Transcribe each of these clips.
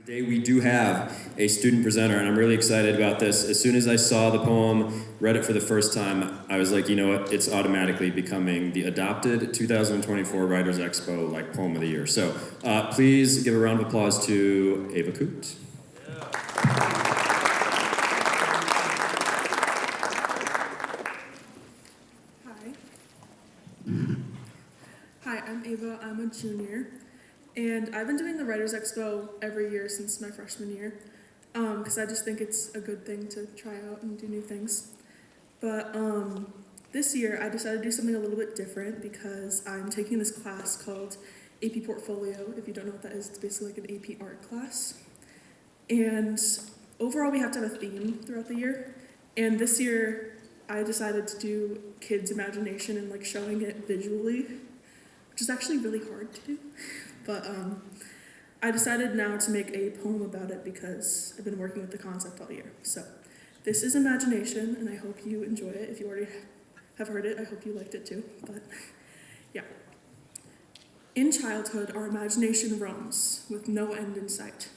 Today we do have a student presenter, and I'm really excited about this. As soon as I saw the poem, read it for the first time, I was like, you know what, it's automatically becoming the adopted 2024 Writers Expo poem of the year. So please give a round of applause to Ava Coot. Hi, I'm Ava. I'm a junior. And I've been doing the Writers Expo every year since my freshman year, because I just think it's a good thing to try out and do new things. But this year I decided to do something a little bit different because I'm taking this class called AP Portfolio. If you don't know what that is, it's basically like an AP art class. And overall we have to have a theme throughout the year. And this year I decided to do kids' imagination and showing it visually, which is actually really hard to do. But I decided now to make a poem about it because I've been working with the concept all year. So this is imagination, and I hope you enjoy it. If you already have heard it, I hope you liked it too. But yeah. In childhood, our imagination roams with no end in sight,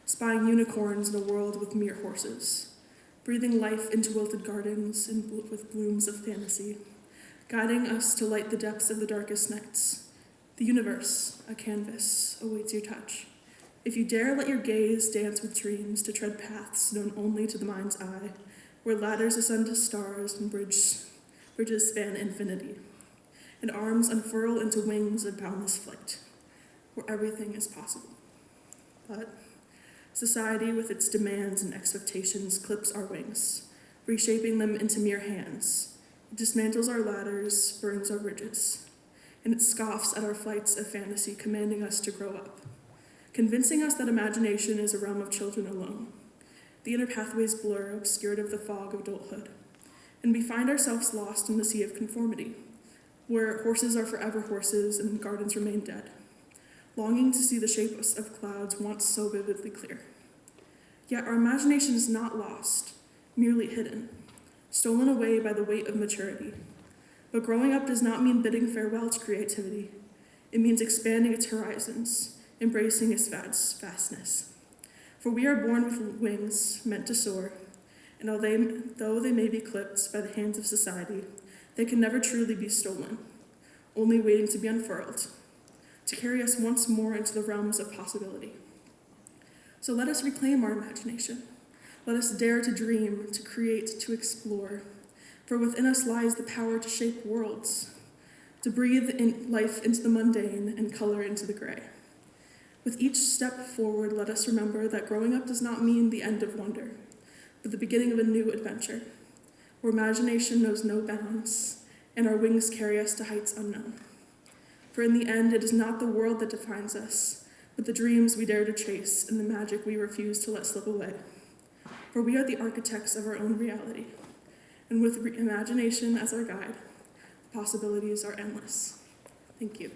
spying unicorns in a world with mere horses, breathing life into wilted gardens and with blooms of fantasy, guiding us to light the depths of the darkest nights. The universe, a canvas, awaits your touch. If you dare let your gaze dance with dreams to tread paths known only to the mind's eye, where ladders ascend to stars and bridges span infinity, and arms unfurl into wings of boundless flight, where everything is possible. But society, with its demands and expectations, clips our wings, reshaping them into mere hands. It dismantles our ladders, burns our bridges, and it scoffs at our flights of fantasy, commanding us to grow up, convincing us that imagination is a realm of children alone. The inner pathways blur, obscured of the fog of adulthood, and we find ourselves lost in the sea of conformity, where horses are forever horses and gardens remain dead, longing to see the shapes of clouds once so vividly clear. Yet our imagination is not lost, merely hidden, stolen away by the weight of maturity. But growing up does not mean bidding farewell to creativity. It means expanding its horizons, embracing its vastness. For we are born with wings meant to soar, and though they may be clipped by the hands of society, they can never truly be stolen, only waiting to be unfurled, to carry us once more into the realms of possibility. So let us reclaim our imagination. Let us dare to dream, to create, to explore. For within us lies the power to shape worlds, to breathe in life into the mundane and color into the gray. With each step forward, let us remember that growing up does not mean the end of wonder, but the beginning of a new adventure, where imagination knows no bounds, and our wings carry us to heights unknown. For in the end, it is not the world that defines us, but the dreams we dare to chase and the magic we refuse to let slip away. For we are the architects of our own reality. And with imagination as our guide, the possibilities are endless. Thank you.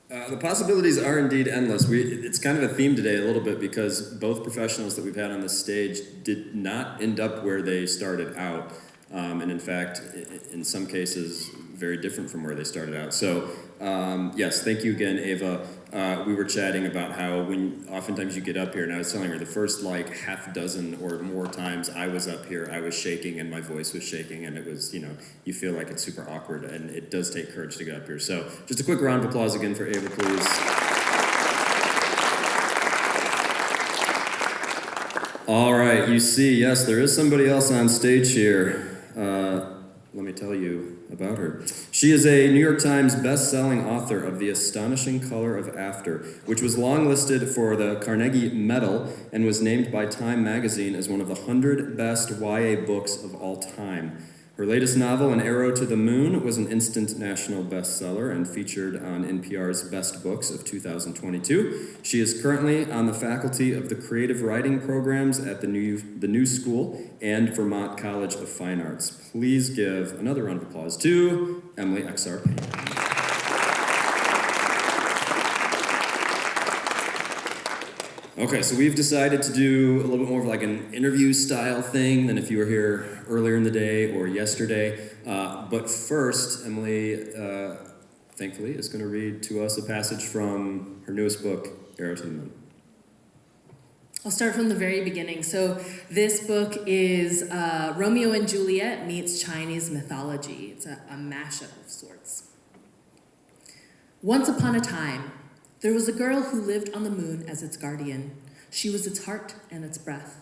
The possibilities are indeed endless. It's kind of a theme today a little bit because both professionals that we've had on this stage did not end up where they started out. And in fact, in some cases, very different from where they started out. So yes, thank you again, Ava. We were chatting about how when oftentimes you get up here, and I was telling her the first half dozen or more times I was up here, I was shaking and my voice was shaking, and it was, you feel like it's super awkward, and it does take courage to get up here. So just a quick round of applause again for Ava, please. All right, you see, yes, there is somebody else on stage here. Let me tell you about her. She is a New York Times best-selling author of The Astonishing Color of After, which was longlisted for the Carnegie Medal and was named by Time magazine as one of the 100 best YA books of all time. Her latest novel, An Arrow to the Moon, was an instant national bestseller and featured on NPR's Best Books of 2022. She is currently on the faculty of the creative writing programs at the New School and Vermont College of Fine Arts. Please give another round of applause to Emily Exar Payne. Okay, so we've decided to do a little bit more of like an interview style thing than if you were here earlier in the day or yesterday. But first, Emily, thankfully, is going to read to us a passage from her newest book, Arrow to the Moon. I'll start from the very beginning. So this book is Romeo and Juliet meets Chinese mythology. It's a mashup of sorts. Once upon a time, there was a girl who lived on the moon as its guardian. She was its heart and its breath.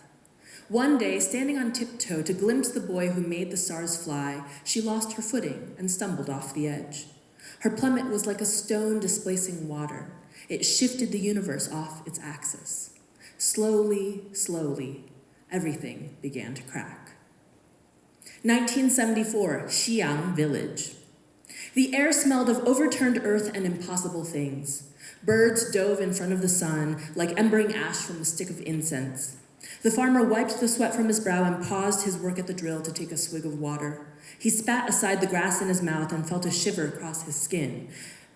One day, standing on tiptoe to glimpse the boy who made the stars fly, she lost her footing and stumbled off the edge. Her plummet was like a stone displacing water. It shifted the universe off its axis. Slowly, slowly, everything began to crack. 1974, Xi'an Village. The air smelled of overturned earth and impossible things. Birds dove in front of the sun like embering ash from a stick of incense. The farmer wiped the sweat from his brow and paused his work at the drill to take a swig of water. He spat aside the grass in his mouth and felt a shiver cross his skin,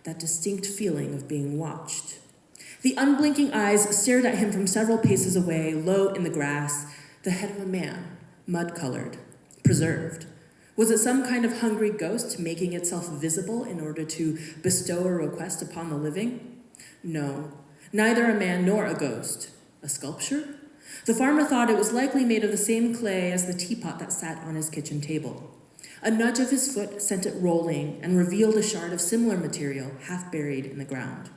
that distinct feeling of being watched. The unblinking eyes stared at him from several paces away, low in the grass, the head of a man, mud-colored, preserved. Was it some kind of hungry ghost making itself visible in order to bestow a request upon the living? No, neither a man nor a ghost. A sculpture? The farmer thought it was likely made of the same clay as the teapot that sat on his kitchen table. A nudge of his foot sent it rolling and revealed a shard of similar material half buried in the ground.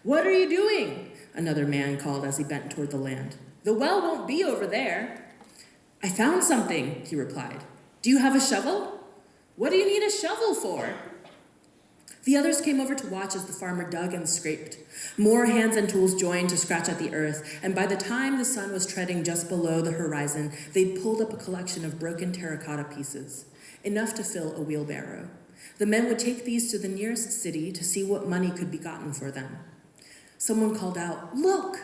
"What are you doing?" another man called as he bent toward the land. "The well won't be over there." "I found something," he replied. "Do you have a shovel?" "What do you need a shovel for?" The others came over to watch as the farmer dug and scraped. More hands and tools joined to scratch at the earth, and by the time the sun was treading just below the horizon, they'd pulled up a collection of broken terracotta pieces, enough to fill a wheelbarrow. The men would take these to the nearest city to see what money could be gotten for them. Someone called out, "Look!"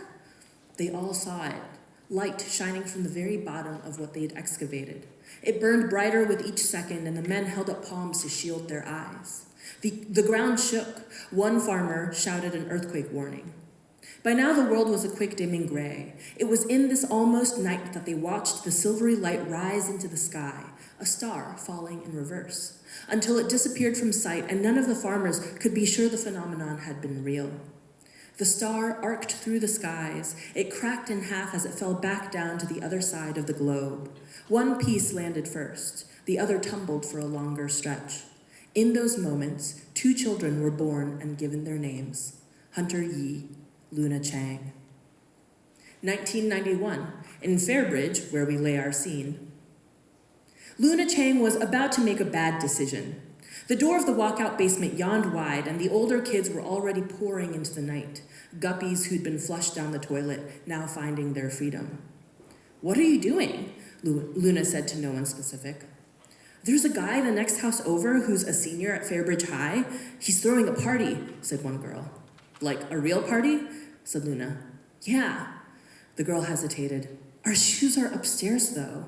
They all saw it, light shining from the very bottom of what they had excavated. It burned brighter with each second, and the men held up palms to shield their eyes. The ground shook. One farmer shouted an earthquake warning. By now the world was a quick dimming gray. It was in this almost night that they watched the silvery light rise into the sky, a star falling in reverse, until it disappeared from sight, and none of the farmers could be sure the phenomenon had been real. The star arced through the skies. It cracked in half as it fell back down to the other side of the globe. One piece landed first. The other tumbled for a longer stretch. In those moments, 2 children were born and given their names, Hunter Yi, Luna Chang. 1991, in Fairbridge, where we lay our scene. Luna Chang was about to make a bad decision. The door of the walkout basement yawned wide, and the older kids were already pouring into the night, guppies who'd been flushed down the toilet, now finding their freedom. "What are you doing?" Luna said to no one specific. "There's a guy the next house over who's a senior at Fairbridge High. He's throwing a party," said one girl. "Like a real party?" said Luna. "Yeah." The girl hesitated. "Our shoes are upstairs, though."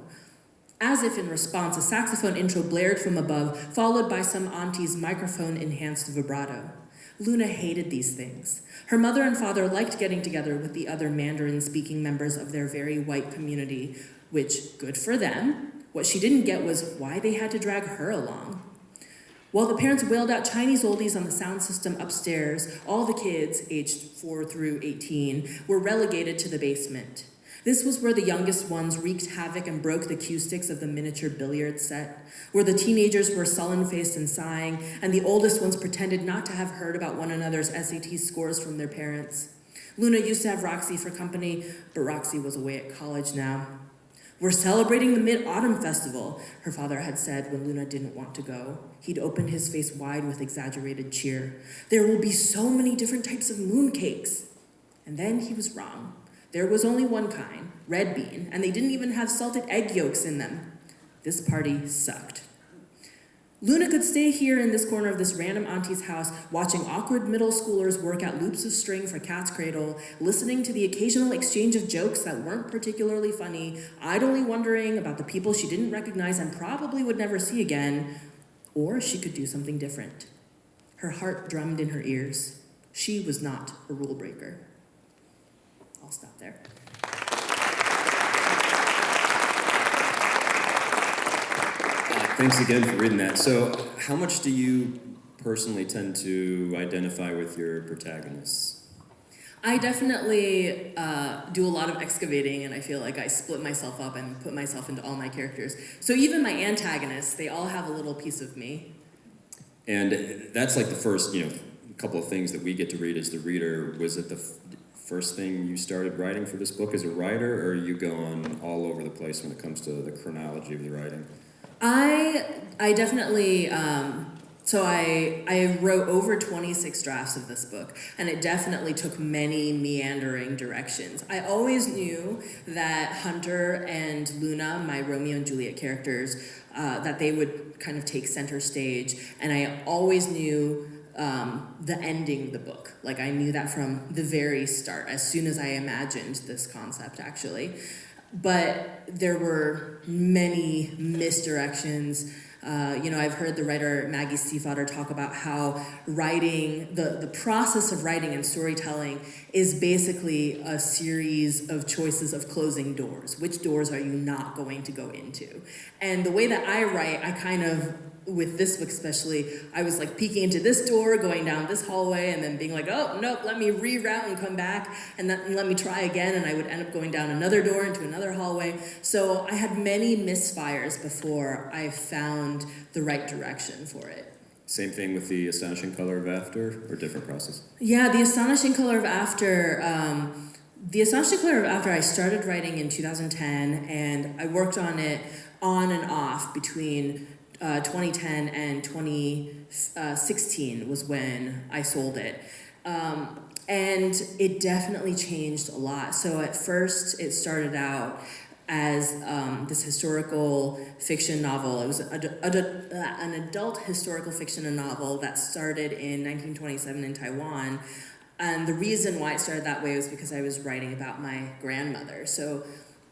As if in response, a saxophone intro blared from above, followed by some auntie's microphone-enhanced vibrato. Luna hated these things. Her mother and father liked getting together with the other Mandarin-speaking members of their very white community, which, good for them. What she didn't get was why they had to drag her along. While the parents wailed out Chinese oldies on the sound system upstairs, all the kids, aged 4 through 18, were relegated to the basement. This was where the youngest ones wreaked havoc and broke the cue sticks of the miniature billiard set, where the teenagers were sullen-faced and sighing, and the oldest ones pretended not to have heard about one another's SAT scores from their parents. Luna used to have Roxy for company, but Roxy was away at college now. "We're celebrating the Mid-Autumn Festival," her father had said when Luna didn't want to go. He'd opened his face wide with exaggerated cheer. "There will be so many different types of mooncakes." And then he was wrong. There was only one kind, red bean, and they didn't even have salted egg yolks in them. This party sucked. Luna could stay here in this corner of this random auntie's house, watching awkward middle schoolers work at loops of string for Cat's Cradle, listening to the occasional exchange of jokes that weren't particularly funny, idly wondering about the people she didn't recognize and probably would never see again. Or she could do something different. Her heart drummed in her ears. She was not a rule breaker. I'll I'll stop there. Thanks again for reading that. So, how much do you personally tend to identify with your protagonists? I definitely do a lot of excavating, and I feel like I split myself up and put myself into all my characters. So even my antagonists, they all have a little piece of me. And that's like the first, couple of things that we get to read as the reader. Was it the first thing you started writing for this book as a writer, or are you going all over the place when it comes to the chronology of the writing? I definitely, so I wrote over 26 drafts of this book, and it definitely took many meandering directions. I always knew that Hunter and Luna, my Romeo and Juliet characters, that they would kind of take center stage, and I always knew the ending of the book. Like, I knew that from the very start, as soon as I imagined this concept, actually. But there were many misdirections. I've heard the writer Maggie Stiefvater talk about how writing, the process of writing and storytelling is basically a series of choices of closing doors. Which doors are you not going to go into? And the way that I write, I kind of, with this book especially, I was like peeking into this door, going down this hallway, and then being like, oh, nope, let me reroute and come back, and let me try again, and I would end up going down another door into another hallway. So I had many misfires before I found the right direction for it. Same thing with The Astonishing Color of After, or different process? Yeah, The Astonishing Color of After, I started writing in 2010, and I worked on it on and off between 2010 and 2016 was when I sold it. And it definitely changed a lot. So at first it started out as this historical fiction novel. It was an adult historical fiction novel that started in 1927 in Taiwan. And the reason why it started that way was because I was writing about my grandmother. So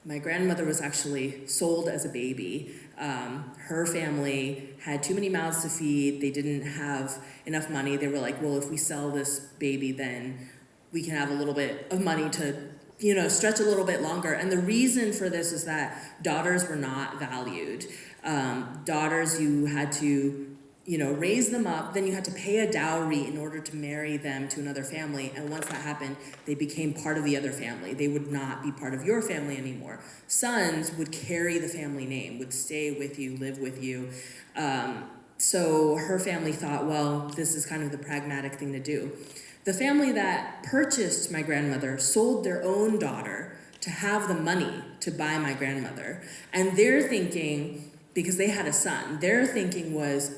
my grandmother was actually sold as a baby. Her family had too many mouths to feed. They didn't have enough money. They were like, well, if we sell this baby, then we can have a little bit of money to, stretch a little bit longer. And the reason for this is that daughters were not valued. Daughters, you had to, raise them up, then you had to pay a dowry in order to marry them to another family, and once that happened, they became part of the other family. They would not be part of your family anymore. Sons would carry the family name, would stay with you, live with you. So her family thought, well, this is kind of the pragmatic thing to do. The family that purchased my grandmother sold their own daughter to have the money to buy my grandmother, and they're thinking, because they had a son, their thinking was,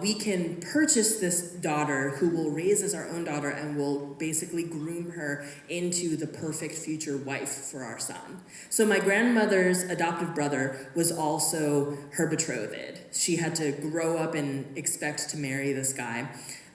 we can purchase this daughter who will raise as our own daughter and will basically groom her into the perfect future wife for our son. So my grandmother's adoptive brother was also her betrothed. She had to grow up and expect to marry this guy.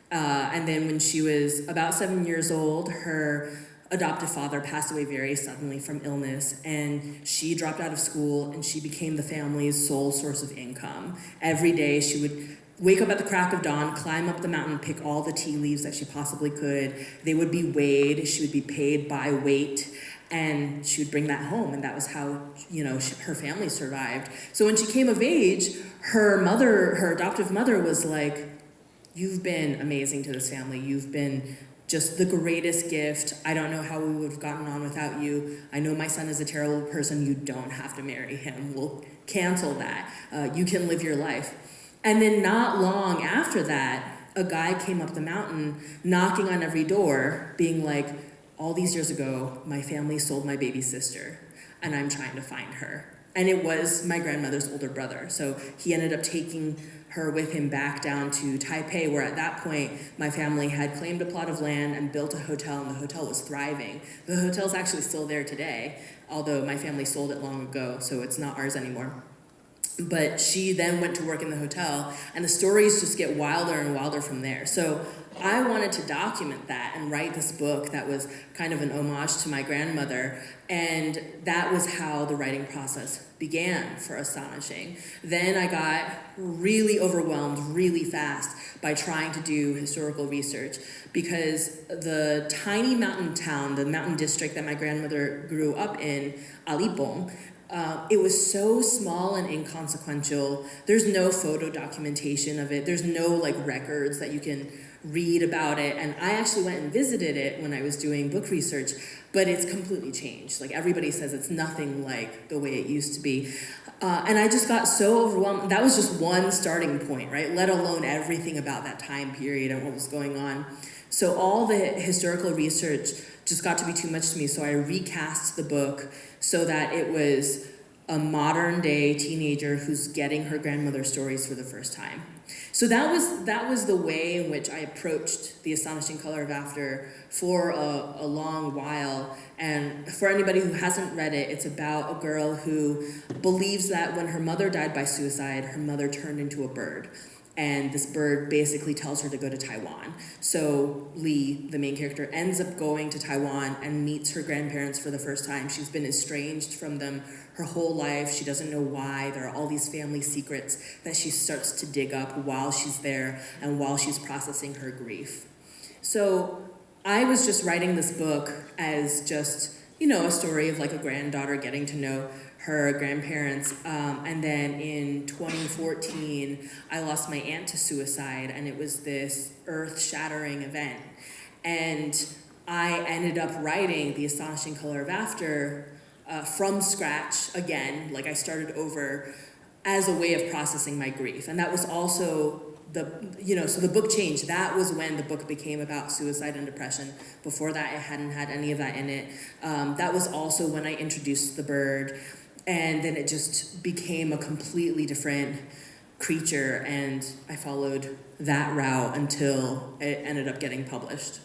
And then when she was about 7 years old, her adoptive father passed away very suddenly from illness, and she dropped out of school, and she became the family's sole source of income. Every day she would wake up at the crack of dawn, climb up the mountain, pick all the tea leaves that she possibly could. They would be weighed, she would be paid by weight, and she would bring that home, and that was how, her family survived. So when she came of age, her adoptive mother was like, you've been amazing to this family. You've been just the greatest gift. I don't know how we would have gotten on without you. I know my son is a terrible person. You don't have to marry him. We'll cancel that. You can live your life. And then not long after that, a guy came up the mountain, knocking on every door, being like, all these years ago, my family sold my baby sister, and I'm trying to find her. And it was my grandmother's older brother. So he ended up taking her with him back down to Taipei, where at that point, my family had claimed a plot of land and built a hotel, and the hotel was thriving. The hotel's actually still there today, although my family sold it long ago, so it's not ours anymore. But she then went to work in the hotel, and the stories just get wilder and wilder from there. So I wanted to document that and write this book that was kind of an homage to my grandmother, and that was how the writing process began for Astonishing. Then I got really overwhelmed really fast by trying to do historical research, because the tiny mountain town, the mountain district that my grandmother grew up in, Alipong, it was so small and inconsequential. There's no photo documentation of it. There's no like records that you can read about it. And I actually went and visited it when I was doing book research, but it's completely changed. Like everybody says it's nothing like the way it used to be. And I just got so overwhelmed. That was just one starting point, right? Let alone everything about that time period and what was going on. So all the historical research just got to be too much to me. So I recast the book so that it was a modern day teenager who's getting her grandmother's stories for the first time. So that was the way in which I approached The Astonishing Color of After for a long while. And for anybody who hasn't read it, it's about a girl who believes that when her mother died by suicide, her mother turned into a bird. And this bird basically tells her to go to Taiwan. So Lee, the main character, ends up going to Taiwan and meets her grandparents for the first time. She's been estranged from them her whole life. She doesn't know why. There are all these family secrets that she starts to dig up while she's there and while she's processing her grief. So I was just writing this book as just, a story of like a granddaughter getting to know her grandparents. And then in 2014, I lost my aunt to suicide, and it was this earth-shattering event. And I ended up writing The Astonishing Color of After from scratch again, like I started over as a way of processing my grief. And that was also so the book changed. That was when the book became about suicide and depression. Before that, it hadn't had any of that in it. That was also when I introduced the bird. And then it just became a completely different creature, and I followed that route until it ended up getting published.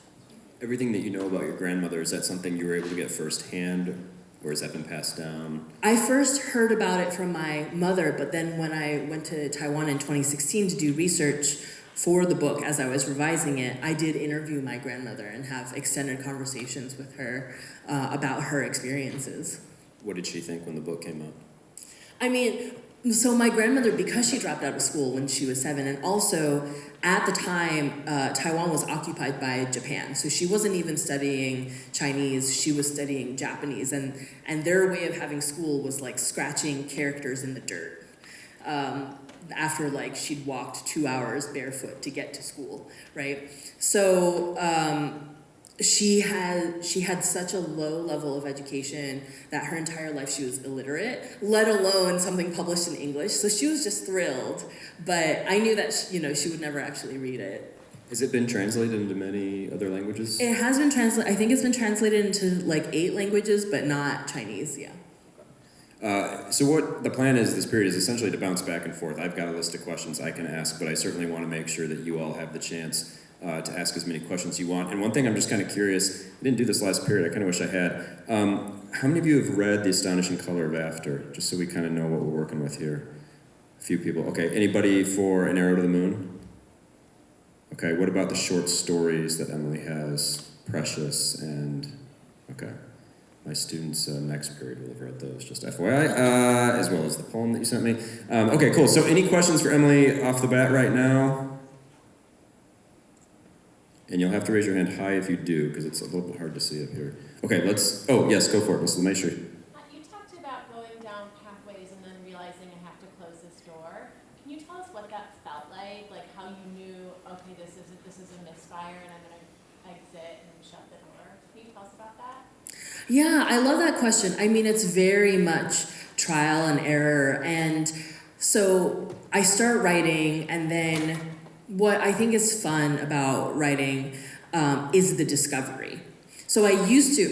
Everything that you know about your grandmother, is that something you were able to get firsthand, or has that been passed down? I first heard about it from my mother, but then when I went to Taiwan in 2016 to do research for the book as I was revising it, I did interview my grandmother and have extended conversations with her about her experiences. What did she think when the book came out? I mean, so my grandmother, because she dropped out of school when she was 7, and also at the time, Taiwan was occupied by Japan. So she wasn't even studying Chinese, she was studying Japanese. And their way of having school was like scratching characters in the dirt. After like she'd walked 2 hours barefoot to get to school, right? So she had such a low level of education that her entire life she was illiterate, let alone something published in English. So she was just thrilled, but I knew that she would never actually read it. Has it been translated into many other languages? It has been translated. I think it's been translated into like 8 languages, but not Chinese. Yeah. So what the plan is this period is essentially to bounce back and forth. I've got a list of questions I can ask, but I certainly want to make sure that you all have the chance to ask as many questions you want. And one thing I'm just kind of curious, I didn't do this last period, I kind of wish I had. How many of you have read The Astonishing Color of After? Just so we kind of know what we're working with here. A few people. Okay, anybody for An Arrow to the Moon? Okay, what about the short stories that Emily has? Precious and, okay. My students next period will have read those, just FYI, as well as the poem that you sent me. Okay, cool. So any questions for Emily off the bat right now? And you'll have to raise your hand high if you do, because it's a little bit hard to see up here. Okay, yes, go for it, Mrs. LeMaistre. You talked about going down pathways and then realizing I have to close this door. Can you tell us what that felt like how you knew, okay, this is a misfire and I'm going to exit and shut the door? Can you tell us about that? Yeah, I love that question. I mean, it's very much trial and error. And so I start writing, and then what I think is fun about writing is the discovery. So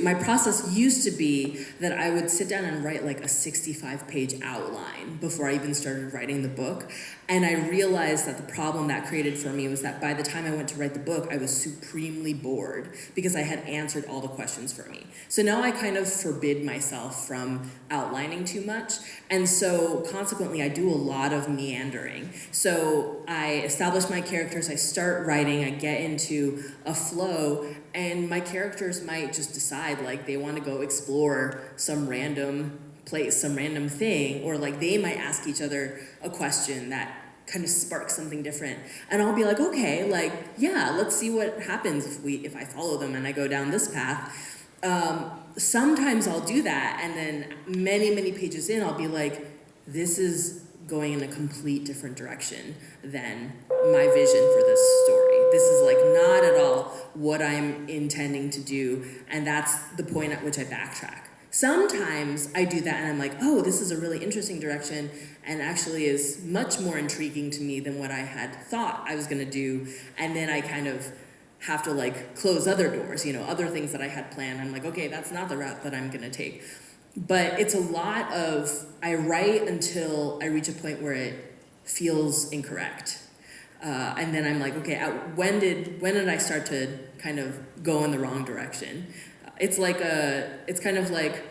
my process used to be that I would sit down and write like a 65-page outline before I even started writing the book. And I realized that the problem that created for me was that by the time I went to write the book, I was supremely bored because I had answered all the questions for me. So now I kind of forbid myself from outlining too much. And so consequently, I do a lot of meandering. So I establish my characters, I start writing, I get into a flow, and my characters might just decide like they want to go explore some random place, some random thing, or like they might ask each other a question that kind of sparks something different. And I'll be like, okay, like, yeah, let's see what happens if I follow them and I go down this path. Sometimes I'll do that, and then many pages in, I'll be like, this is going in a complete different direction than my vision for this story. This is like not at all what I'm intending to do, and that's the point at which I backtrack. Sometimes I do that and I'm like, oh, this is a really interesting direction and actually is much more intriguing to me than what I had thought I was gonna do, and then I kind of have to like close other doors, other things that I had planned. I'm like, okay, that's not the route that I'm gonna take. But it's a lot of, I write until I reach a point where it feels incorrect. And then I'm like, okay, when did I start to kind of go in the wrong direction? It's kind of like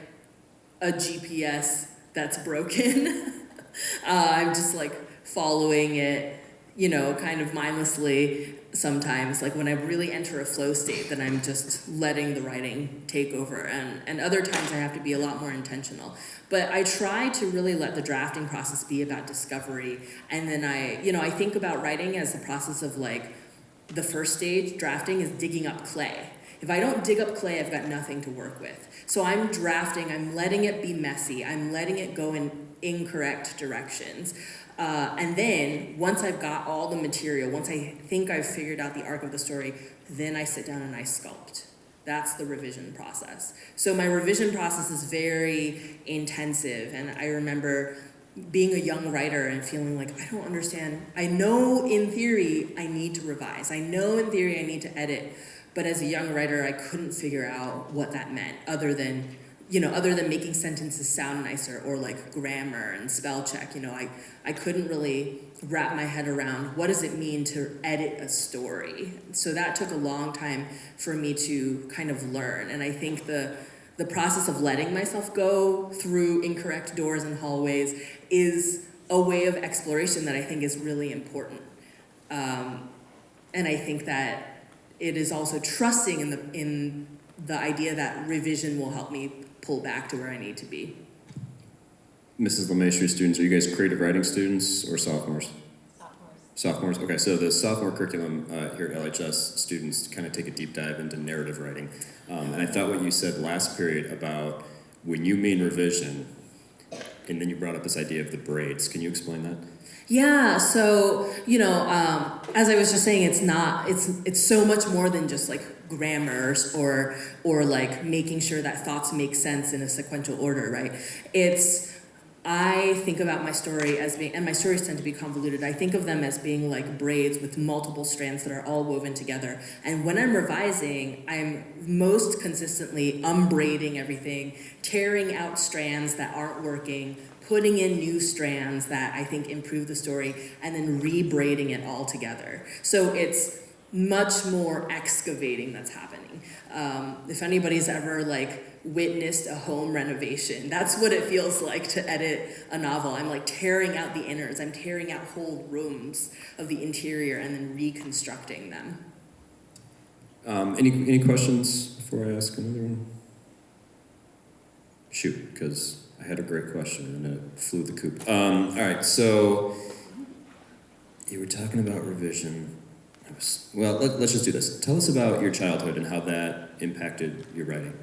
a GPS that's broken. I'm just like following it, kind of mindlessly sometimes. Like when I really enter a flow state, then I'm just letting the writing take over. And other times I have to be a lot more intentional. But I try to really let the drafting process be about discovery. And then I think about writing as the process of like, the first stage, drafting, is digging up clay. If I don't dig up clay, I've got nothing to work with. So I'm drafting, I'm letting it be messy, I'm letting it go in incorrect directions. And then, once I've got all the material, once I think I've figured out the arc of the story, then I sit down and I sculpt. That's the revision process. So my revision process is very intensive, and I remember being a young writer and feeling like, I don't understand. I know in theory I need to revise. I know in theory I need to edit. But as a young writer, I couldn't figure out what that meant other than making sentences sound nicer, or like grammar and spell check. I couldn't really wrap my head around what does it mean to edit a story. So that took a long time for me to kind of learn. And I think the process of letting myself go through incorrect doors and hallways is a way of exploration that I think is really important. And I think that it is also trusting in the idea that revision will help me pull back to where I need to be. Mrs. LeMaistre students, are you guys creative writing students or sophomores? Sophomores. Okay, so the sophomore curriculum here at LHS, students kind of take a deep dive into narrative writing. And I thought what you said last period about when you mean revision, and then you brought up this idea of the braids. Can you explain that? Yeah, so, as I was just saying, it's so much more than just like grammars or like making sure that thoughts make sense in a sequential order, right? I think about my story as being, and my stories tend to be convoluted, I think of them as being like braids with multiple strands that are all woven together. And when I'm revising, I'm most consistently unbraiding everything, tearing out strands that aren't working, putting in new strands that I think improve the story, and then rebraiding it all together. So it's much more excavating that's happening. If anybody's ever like witnessed a home renovation, that's what it feels like to edit a novel. I'm like tearing out the innards, I'm tearing out whole rooms of the interior and then reconstructing them. Any questions before I ask another one? Shoot, because I had a great question and it flew the coop. All right, so you were talking about revision. Let's just do this. Tell us about your childhood and how that impacted your writing.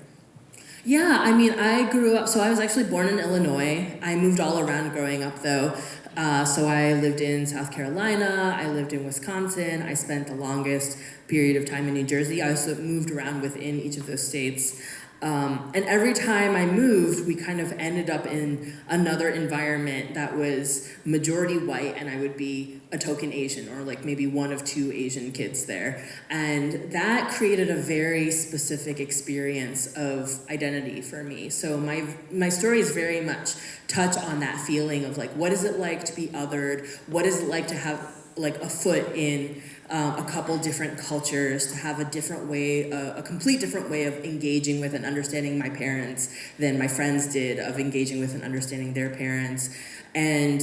Yeah, I grew up, so I was actually born in Illinois. I moved all around growing up though. So I lived in South Carolina, I lived in Wisconsin, I spent the longest period of time in New Jersey. I also moved around within each of those states. And every time I moved, we kind of ended up in another environment that was majority white, and I would be a token Asian, or like maybe one of two Asian kids there. And that created a very specific experience of identity for me. So my stories very much touch on that feeling of like, what is it like to be othered? What is it like to have like a foot in a couple different cultures, to have a different way, a complete different way of engaging with and understanding my parents than my friends did, of engaging with and understanding their parents. And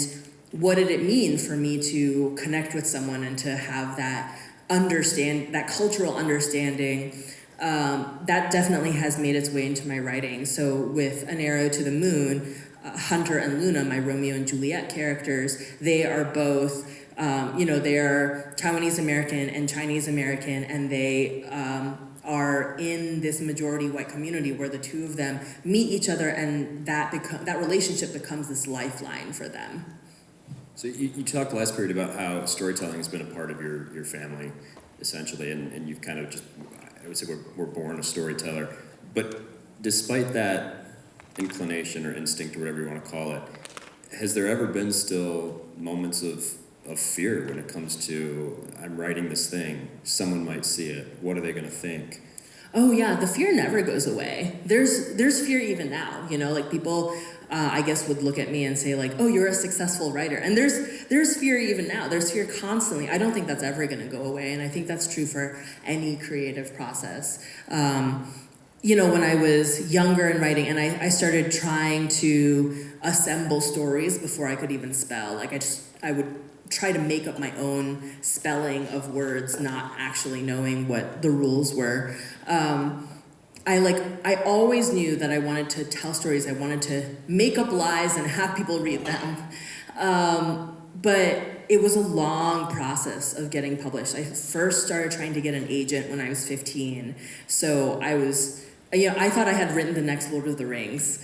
what did it mean for me to connect with someone and to have that that cultural understanding? That definitely has made its way into my writing. So with An Arrow to the Moon, Hunter and Luna, my Romeo and Juliet characters, they are both they are Taiwanese American and Chinese American, and they are in this majority white community where the two of them meet each other, and that relationship becomes this lifeline for them. So you talked last period about how storytelling has been a part of your family, essentially, and you've kind of just, I would say we're born a storyteller. But despite that inclination or instinct or whatever you want to call it, has there ever been still moments of fear when it comes to, I'm writing this thing, someone might see it, what are they going to think? Oh yeah, the fear never goes away. There's fear even now, like people I guess would look at me and say like, oh, you're a successful writer. And there's fear even now. There's fear constantly. I don't think that's ever going to go away, and I think that's true for any creative process. When I was younger and writing, and I started trying to assemble stories before I could even spell. Like I would try to make up my own spelling of words, not actually knowing what the rules were. I always knew that I wanted to tell stories. I wanted to make up lies and have people read them. But it was a long process of getting published. I first started trying to get an agent when I was 15. So I thought I had written the next Lord of the Rings,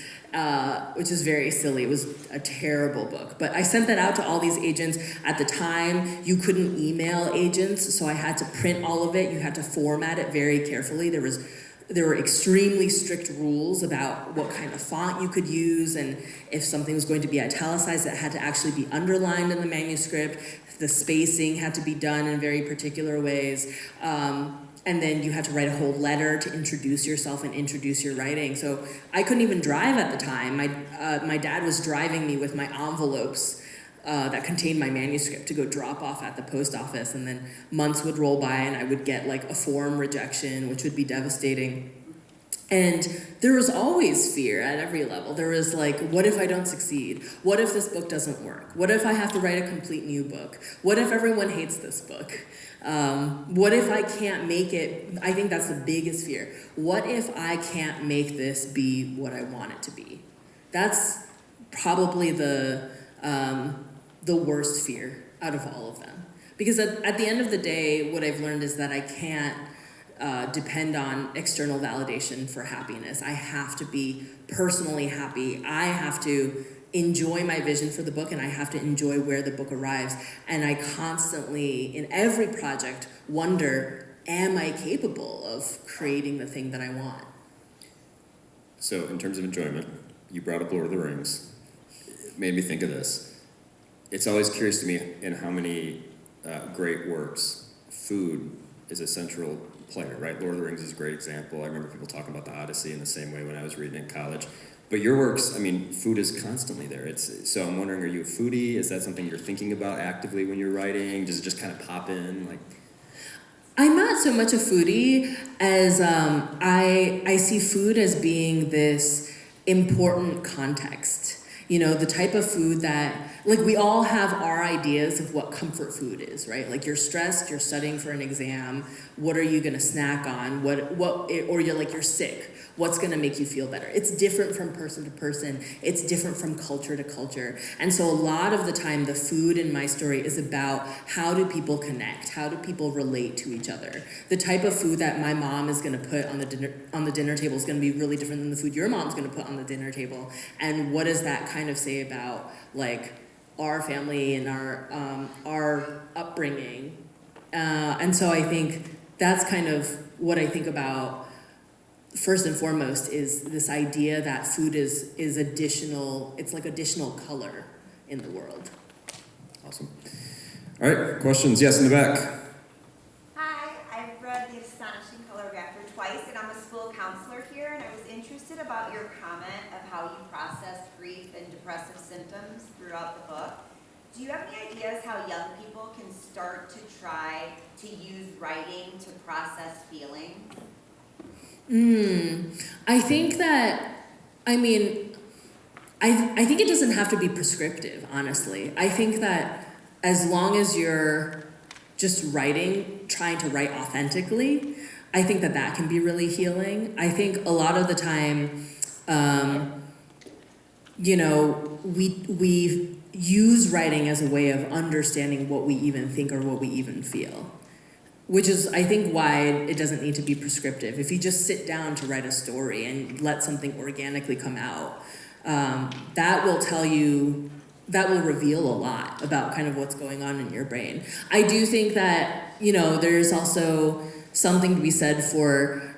which is very silly. It was a terrible book. But I sent that out to all these agents. At the time, you couldn't email agents, so I had to print all of it. You had to format it very carefully. There were extremely strict rules about what kind of font you could use, and if something was going to be italicized, it had to actually be underlined in the manuscript. The spacing had to be done in very particular ways. And then you had to write a whole letter to introduce yourself and introduce your writing. So I couldn't even drive at the time. My dad was driving me with my envelopes that contained my manuscript to go drop off at the post office, and then months would roll by and I would get like a form rejection, which would be devastating. And there was always fear at every level. There was like, what if I don't succeed? What if this book doesn't work? What if I have to write a complete new book? What if everyone hates this book? What if I can't make it? I think that's the biggest fear. What if I can't make this be what I want it to be? That's probably the worst fear out of all of them. Because at the end of the day, what I've learned is that I can't depend on external validation for happiness. I have to be personally happy. I have to enjoy my vision for the book, and I have to enjoy where the book arrives. And I constantly, in every project, wonder, am I capable of creating the thing that I want? So in terms of enjoyment, you brought up Lord of the Rings. It made me think of this. It's always curious to me in how many great works food is a central player, right? Lord of the Rings is a great example. I remember people talking about the Odyssey in the same way when I was reading in college. But your works, food is constantly there. So I'm wondering, are you a foodie? Is that something you're thinking about actively when you're writing? Does it just kind of pop in? I'm not so much a foodie as I see food as being this important context. The type of food that, we all have our ideas of what comfort food is, right? Like you're stressed, you're studying for an exam, what are you gonna snack on? Or you're sick, what's gonna make you feel better? It's different from person to person, it's different from culture to culture. And so a lot of the time, the food in my story is about how do people connect? How do people relate to each other? The type of food that my mom is gonna put on the dinner table is gonna be really different than the food your mom's gonna put on the dinner table. And what does that kind of say about our family and our upbringing? And so I think that's kind of what I think about first and foremost is this idea that food is additional, it's like additional color in the world. Awesome. All right, questions? Yes, in the back. Hi, I've read The Astonishing Color of After twice, and I'm a school counselor here, and I was interested about your comment of how you processed grief and depressive symptoms throughout the book. Do you have any ideas how young people can start to try to use writing to process feelings? I think that, I mean, I think it doesn't have to be prescriptive, honestly. I think that as long as you're just writing, trying to write authentically, I think that that can be really healing. I think a lot of the time, you know, we use writing as a way of understanding what we even think or what we even feel. Which is, I think, why it doesn't need to be prescriptive. If you just sit down to write a story and let something organically come out, that will tell you, that will reveal a lot about kind of what's going on in your brain. I do think that, you know, there's also something to be said for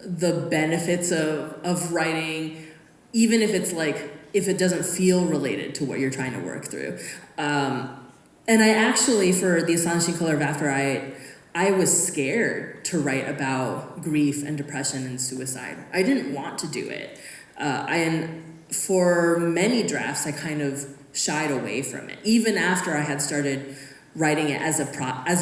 the benefits of writing, even if it's like, if it doesn't feel related to what you're trying to work through. And I actually, for The Astonishing Color of After, I was scared to write about grief and depression and suicide. I didn't want to do it. And for many drafts, I kind of shied away from it. Even after I had started writing it as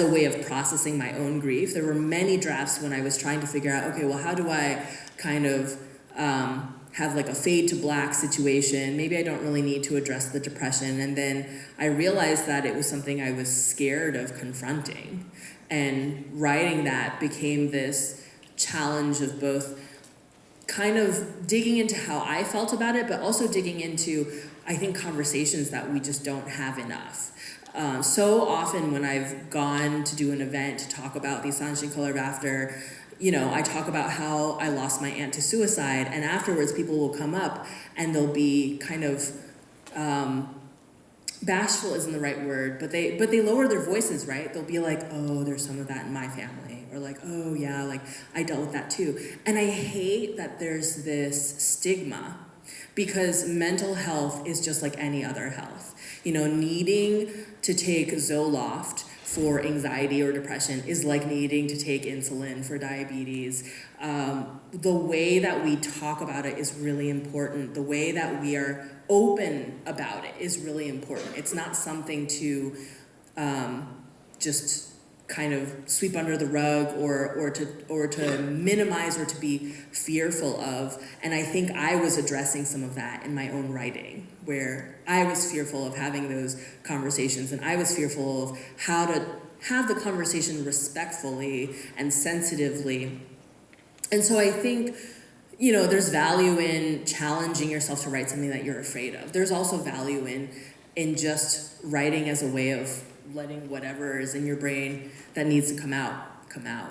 a way of processing my own grief, there were many drafts when I was trying to figure out, okay, well, how do I kind of have like a fade to black situation? Maybe I don't really need to address the depression. And then I realized that it was something I was scared of confronting. And writing that became this challenge of both kind of digging into how I felt about it, but also digging into, I think, conversations that we just don't have enough. So often when I've gone to do an event to talk about The Astonishing Color of After, you know, I talk about how I lost my aunt to suicide, and afterwards people will come up and they'll be kind of, bashful isn't the right word, but they lower their voices, right? They'll be like, oh, there's some of that in my family. Or like, oh yeah, like I dealt with that too. And I hate that there's this stigma, because mental health is just like any other health. You know, needing to take Zoloft for anxiety or depression is like needing to take insulin for diabetes. The way that we talk about it is really important. The way that we are open about it is really important. It's not something to just kind of sweep under the rug or to minimize or to be fearful of. And I think I was addressing some of that in my own writing, where I was fearful of having those conversations, and I was fearful of how to have the conversation respectfully and sensitively. And so I think, you know, there's value in challenging yourself to write something that you're afraid of. There's also value in just writing as a way of letting whatever is in your brain that needs to come out, come out.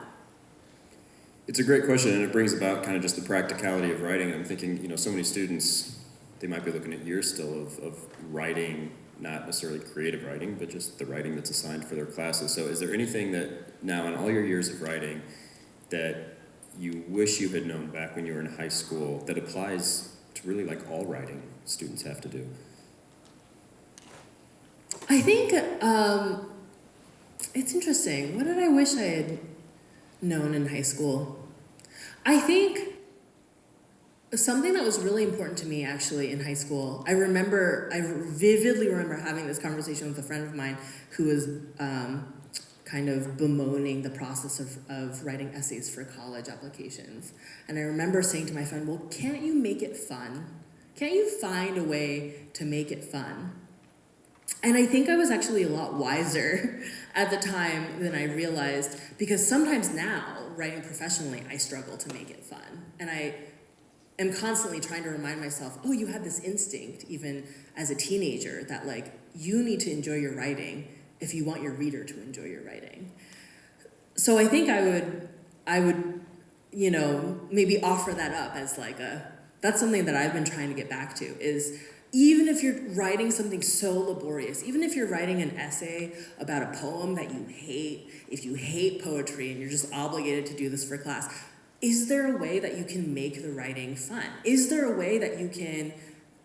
It's a great question, and it brings about kind of just the practicality of writing. I'm thinking, you know, so many students, they might be looking at years still of writing, not necessarily creative writing, but just the writing that's assigned for their classes. So is there anything that now in all your years of writing that you wish you had known back when you were in high school that applies to really like all writing students have to do? I think it's interesting. What did I wish I had known in high school? I think something that was really important to me actually in high school, I vividly remember having this conversation with a friend of mine who was kind of bemoaning the process of writing essays for college applications. And I remember saying to my friend, well, can't you make it fun? Can't you find a way to make it fun? And I think I was actually a lot wiser at the time than I realized, because sometimes now, writing professionally, I struggle to make it fun. And I am constantly trying to remind myself, oh, you had this instinct, even as a teenager, that like, you need to enjoy your writing if you want your reader to enjoy your writing. So I think I would, you know, maybe offer that up as like that's something that I've been trying to get back to, is even if you're writing something so laborious, even if you're writing an essay about a poem that you hate, if you hate poetry and you're just obligated to do this for class, is there a way that you can make the writing fun? Is there a way that you can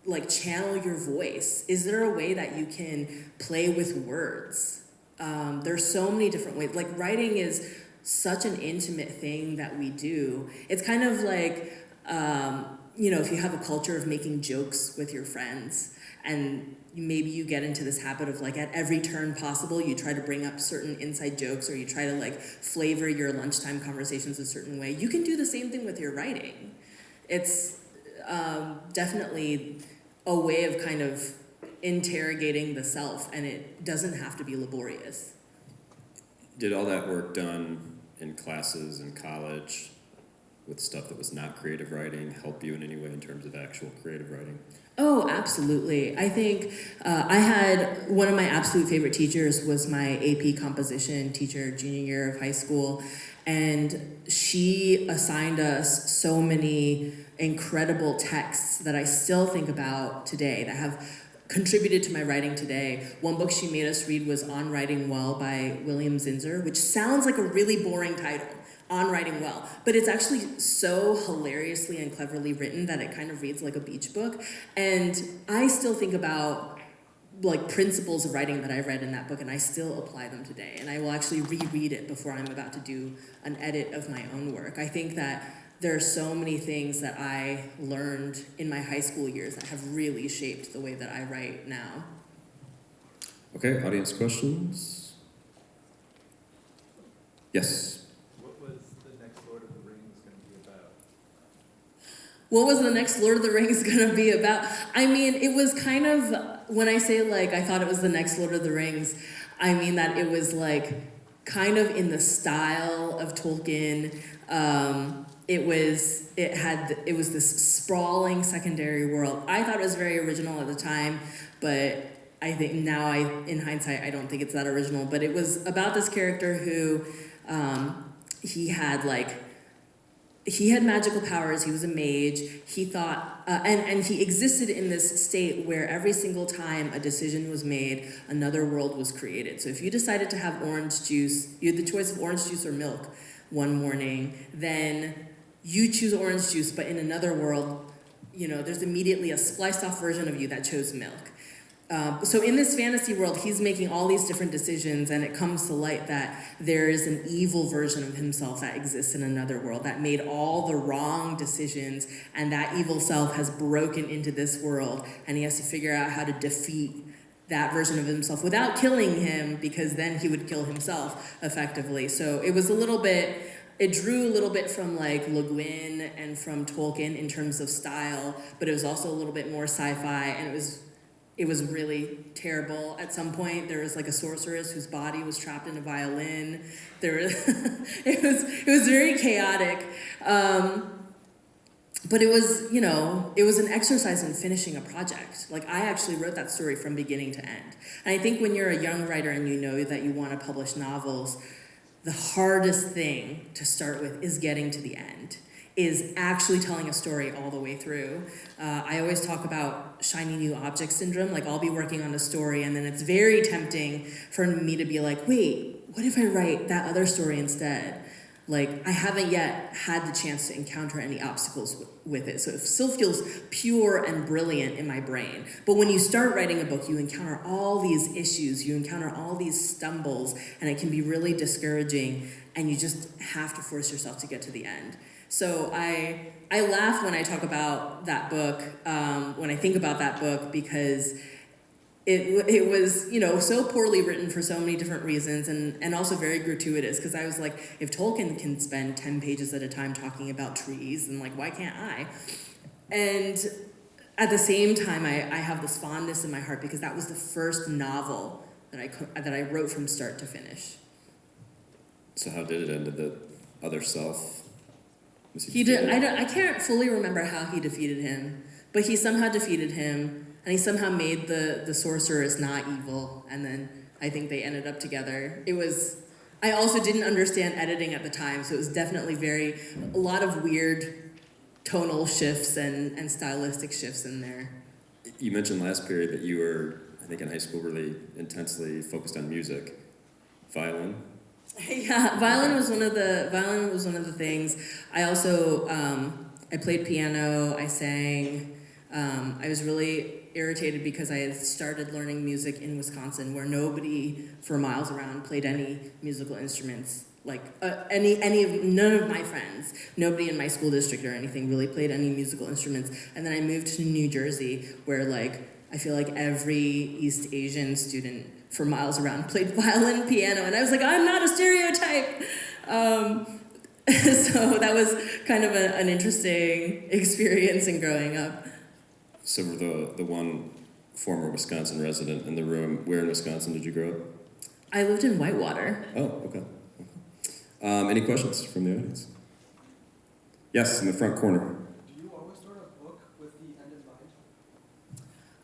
like channel your voice? Is there a way that you can play with words? There's so many different ways. Like writing is such an intimate thing that we do. It's kind of like, if you have a culture of making jokes with your friends and maybe you get into this habit of like at every turn possible, you try to bring up certain inside jokes or you try to like flavor your lunchtime conversations a certain way. You can do the same thing with your writing. It's definitely a way of kind of interrogating the self, and it doesn't have to be laborious. Did all that work done in classes in college with stuff that was not creative writing help you in any way in terms of actual creative writing? Oh, absolutely. I think I had one of my absolute favorite teachers was my AP composition teacher, junior year of high school, and she assigned us so many incredible texts that I still think about today that have contributed to my writing today. One book she made us read was On Writing Well by William Zinsser, which sounds like a really boring title, On Writing Well, but it's actually so hilariously and cleverly written that it kind of reads like a beach book. And I still think about like principles of writing that I read in that book, and I still apply them today. And I will actually reread it before I'm about to do an edit of my own work. I think that there are so many things that I learned in my high school years that have really shaped the way that I write now. Okay, audience questions? Yes. What was the next Lord of the Rings going to be about? What was the next Lord of the Rings going to be about? I mean, it was kind of, when I say like I thought it was the next Lord of the Rings, I mean that it was like kind of in the style of Tolkien. It was this sprawling secondary world. I thought it was very original at the time, but I think now in hindsight, I don't think it's that original. But it was about this character who he had magical powers. He was a mage. He thought, and he existed in this state where every single time a decision was made, another world was created. So if you decided to have orange juice, you had the choice of orange juice or milk one morning, then you choose orange juice, but in another world, there's immediately a spliced off version of you that chose milk. So in this fantasy world, he's making all these different decisions, and it comes to light that there is an evil version of himself that exists in another world that made all the wrong decisions, and that evil self has broken into this world, and he has to figure out how to defeat that version of himself without killing him, because then he would kill himself effectively. So it was it drew a little bit from like Le Guin and from Tolkien in terms of style, but it was also a little bit more sci-fi, and it was really terrible. At some point, there was like a sorceress whose body was trapped in a violin. It was very chaotic. But it was an exercise in finishing a project. Like I actually wrote that story from beginning to end. And I think when you're a young writer and you know that you want to publish novels, the hardest thing to start with is getting to the end, is actually telling a story all the way through. I always talk about shiny new object syndrome. Like I'll be working on a story and then it's very tempting for me to be like, wait, what if I write that other story instead? Like I haven't yet had the chance to encounter any obstacles with it. So it still feels pure and brilliant in my brain. But when you start writing a book, you encounter all these issues, you encounter all these stumbles, and it can be really discouraging, and you just have to force yourself to get to the end. So I laugh when I talk about that book, when I think about that book, because it was, so poorly written for so many different reasons, and also very gratuitous, because I was like, if Tolkien can spend 10 pages at a time talking about trees, then like, why can't I? And at the same time, I have this fondness in my heart because that was the first novel that I wrote from start to finish. So how did it end? Did the other self? He did. I can't fully remember how he defeated him, but he somehow defeated him. And he somehow made the sorceress not evil, and then I think they ended up together. I also didn't understand editing at the time, so it was definitely a lot of weird tonal shifts and stylistic shifts in there. You mentioned last period that you were, I think in high school, really intensely focused on music. Violin? Yeah, violin was one of the things. I also I played piano. I sang. I was really irritated because I had started learning music in Wisconsin, where nobody for miles around played any musical instruments. Like none of my friends, nobody in my school district or anything really played any musical instruments. And then I moved to New Jersey, where like I feel like every East Asian student for miles around played violin, piano, and I was like, I'm not a stereotype. So that was kind of an interesting experience in growing up. So we're the one former Wisconsin resident in the room. Where in Wisconsin did you grow up? I lived in Whitewater. Oh, okay. Any questions from the audience? Yes, in the front corner. Do you always start a book with the end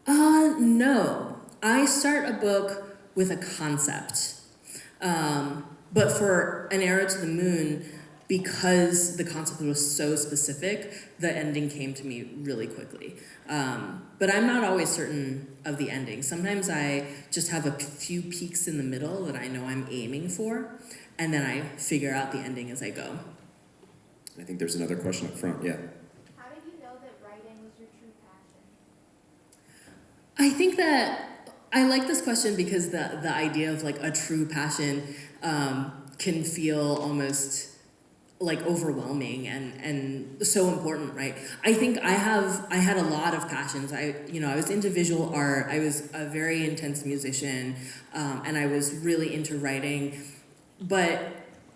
in mind? No. I start a book with a concept. But for An Arrow to the Moon, because the concept was so specific, the ending came to me really quickly. But I'm not always certain of the ending. Sometimes I just have a few peaks in the middle that I know I'm aiming for, and then I figure out the ending as I go. I think there's another question up front. Yeah. How did you know that writing was your true passion? I think that I like this question because the idea of like a true passion can feel almost like overwhelming and so important, right? I think I had a lot of passions. I was into visual art. I was a very intense musician, and I was really into writing. But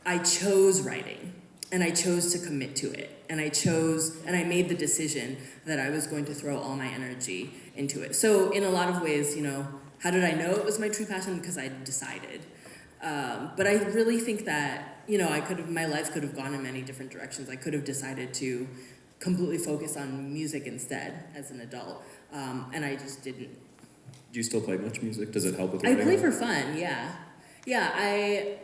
I chose writing, and I chose to commit to it, and I made the decision that I was going to throw all my energy into it. So in a lot of ways, how did I know it was my true passion? Because I decided. But I really think that, my life could have gone in many different directions. I could have decided to completely focus on music instead as an adult, and I just didn't. Do you still play much music? Does it help with I writing? play for fun, yeah. Yeah,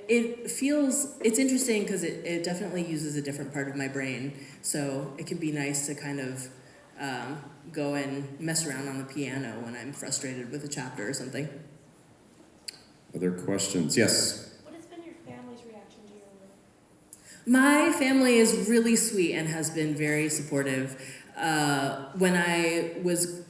it's interesting because it definitely uses a different part of my brain, so it can be nice to kind of go and mess around on the piano when I'm frustrated with a chapter or something. Other questions? Yes. What has been your family's reaction to your work? My family is really sweet and has been very supportive. When I was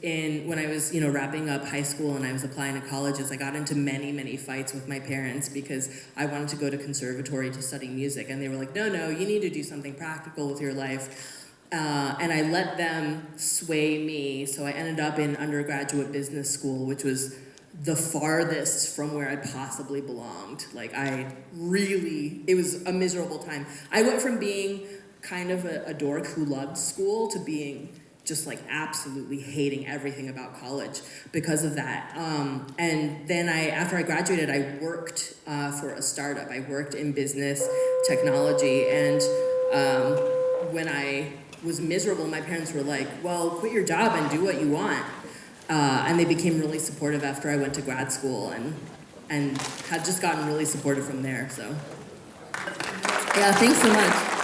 wrapping up high school and I was applying to colleges, I got into many fights with my parents because I wanted to go to conservatory to study music, and they were like, no, you need to do something practical with your life. And I let them sway me, so I ended up in undergraduate business school, which was the farthest from where I possibly belonged. It was a miserable time. I went from being kind of a dork who loved school to being just like absolutely hating everything about college because of that. And then after I graduated, I worked for a startup. I worked in business technology, and when I was miserable, my parents were like, well, quit your job and do what you want. And they became really supportive after I went to grad school, and had just gotten really supportive from there, so. Yeah, thanks so much.